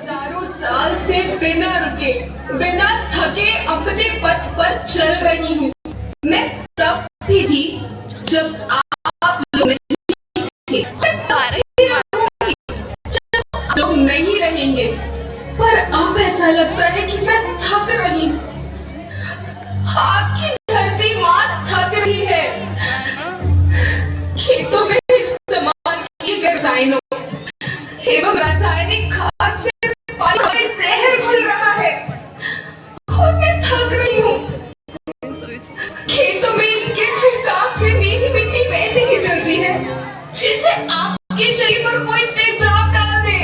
हजारों साल से बिना रुके बिना थके अपने पथ पर चल रही हूँ। मैं तब भी थी जब आप लोग नहीं थे, मैं तब भी रहूंगी जब आप लोग नहीं रहेंगे। पर अब ऐसा लगता है कि मैं थक रही हूँ। आपकी धरती माँ थक रही है। खेतों में इस्तेमाल किए गए रसायनों एवं रासायनिक खाद से पानी में जहर घुल रहा है और मैं थक रही हूँ। खेतों में इनके छिड़काव से मेरी मिट्टी वैसे ही जलती है जैसे आपके शरीर पर कोई तेजाब डाल दे।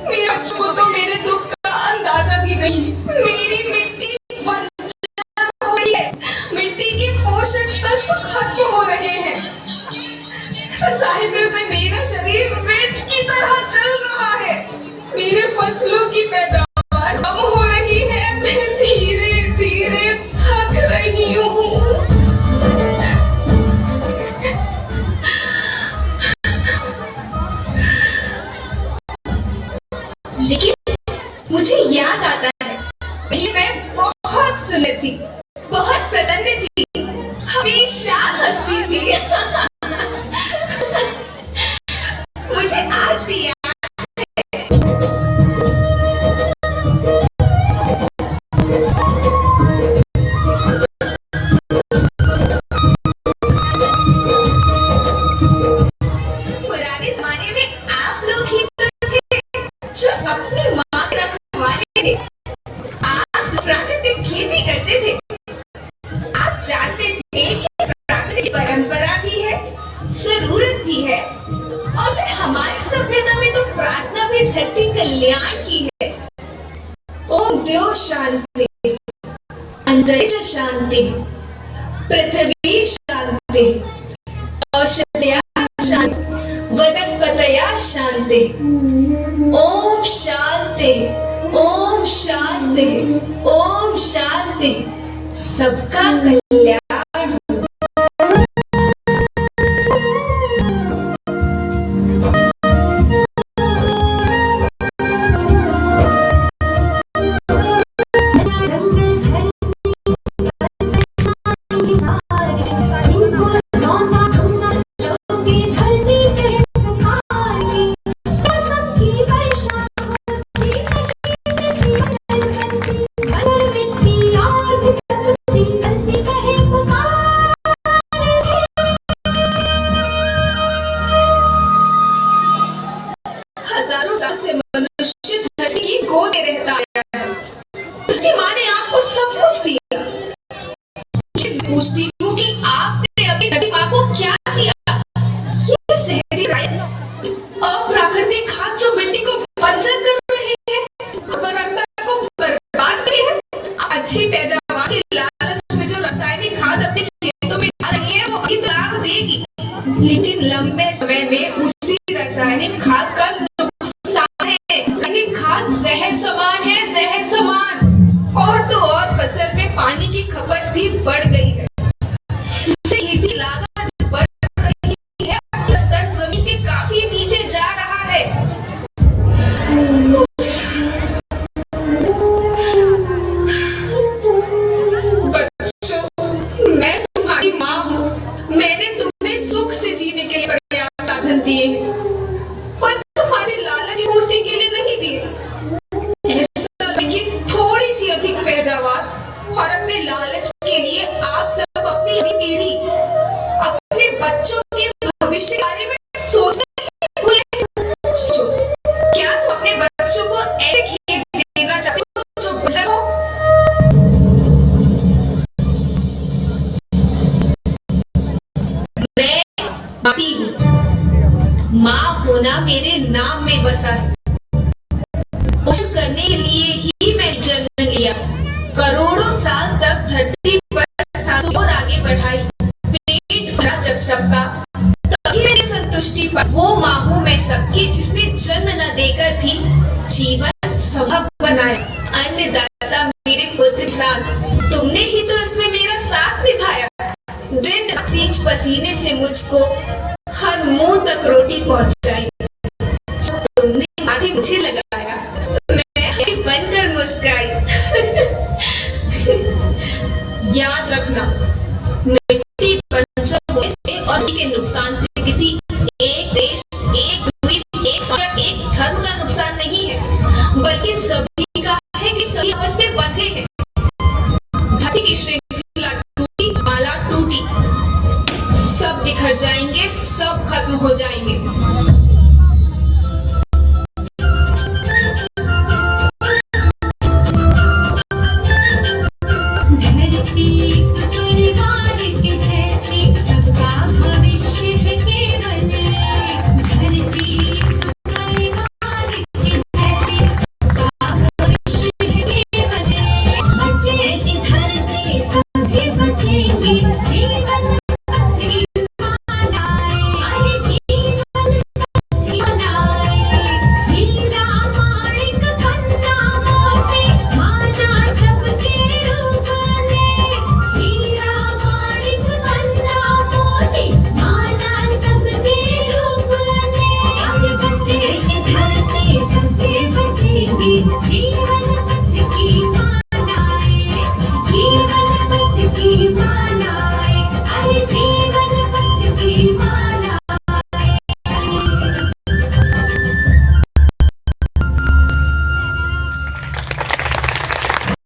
मेरे बच्चों को तो मेरे दुख का अंदाजा भी नहीं। मेरी मिट्टी बंजर हो रही है, मिट्टी के पोषक तत्व खत्म हो रहे हैं। रसायनों से मेरा शरीर मिर्च की तरह जल रहा है। मेरे फसलों की पैदावार कम हो रही है। मैं धीरे धीरे थक रही हूँ। लेकिन मुझे याद आता है पहले मैं बहुत सुंदर थी, बहुत प्रसन्न थी, हमेशा हंसती थी। मुझे आज भी याद है। पुराने जमाने में आप लोग ही तो थे जो अपनी माँ के रखवाले थे। आप प्राकृतिक खेती करते थे। आप जानते थे कि प्राकृतिक परंपरा भी है, जरूरत भी है, और फिर हमारी सभ्यता में तो प्रार्थना भी धरती कल्याण की है। ओम द्यो शांति, अंतरिक्ष शांति, पृथ्वी शांति, औषधया शांति, वनस्पतया शांति। ओम शांति, ओम शांति, ओम शांति। सबका कल्याण। हजारों साल से मनुष्य धरती की गोद में रहता आया है। धरती माँ ने आपको सब कुछ दिया। लेकिन पूछती हूँ कि आपने अपनी धरती माँ को क्या दिया? ये जहरीली अप्राकृतिक खाद जो मिट्टी को बंजर कर रहे हैं, उर्वरकता को बर्बाद कर रहे हैं। अच्छी पैदावार के लालच में जो रासायनिक खाद अपने खेतों में डाल रहे हैं वो अधिक लाभ देगी, लेकिन लंबे समय में उसी रासायनिक खाद का नुकसान है। रासायनिक खाद जहर समान है, जहर समान। और तो और फसल में पानी की खपत भी बढ़ गई है, जिससे खेती की लागत बढ़ रही है और स्तर जमीन के काफी नीचे जा रहा है। बच्चों, मैं तुम्हारी माँ हूँ। मैंने तुम्हें सुख से जीने के लिए पर्याप्त साधन दिए, पर तुम्हारी लालच की पूर्ति के लिए नहीं दिए। ऐसा लगे थोड़ी सी अधिक पैदावार और अपने लालच के लिए आप सब अपनी पीढ़ी, अपने बच्चों के भविष्य के बारे में सोचने ही भूले। सोचो, क्या तुम अपने बच्चों को ऐसे खेत देना चाहते हो जो बंजर हो? मैं माटी हूँ। माँ होना मेरे नाम में बसा है। पोषण करने के लिए ही मैंने जन्म लिया। करोड़ों साल तक धरती पर सांसों और आगे बढ़ाई। पेट भरा जब सबका, तभी मेरी संतुष्टि पर। वो माँ हूँ मैं सबकी, जिसने जन्म न देकर भी जीवन संभव बनाया। अन्नदाता मेरे पुत्र किसान, तुमने ही तो इसमें मेरा साथ निभाया। दिन सींच पसीने से मुझको हर मुंह तक रोटी पहुंचाई। तुमने माथे मुझे लगाया, मैं बनकर मुस्काई। याद रखना, मिट्टी पंचर होने से और मिट्टी के नुकसान से किसी एक देश, एक द्वीप, एक सागर, एक धर्म का नुकसान नहीं है, बल्कि सभी का है कि सभी आपस में बंधे हैं। धरती की श्रृंखला टूटी, माला टूटी, सब बिखर जाएंगे, सब खत्म हो जाएंगे।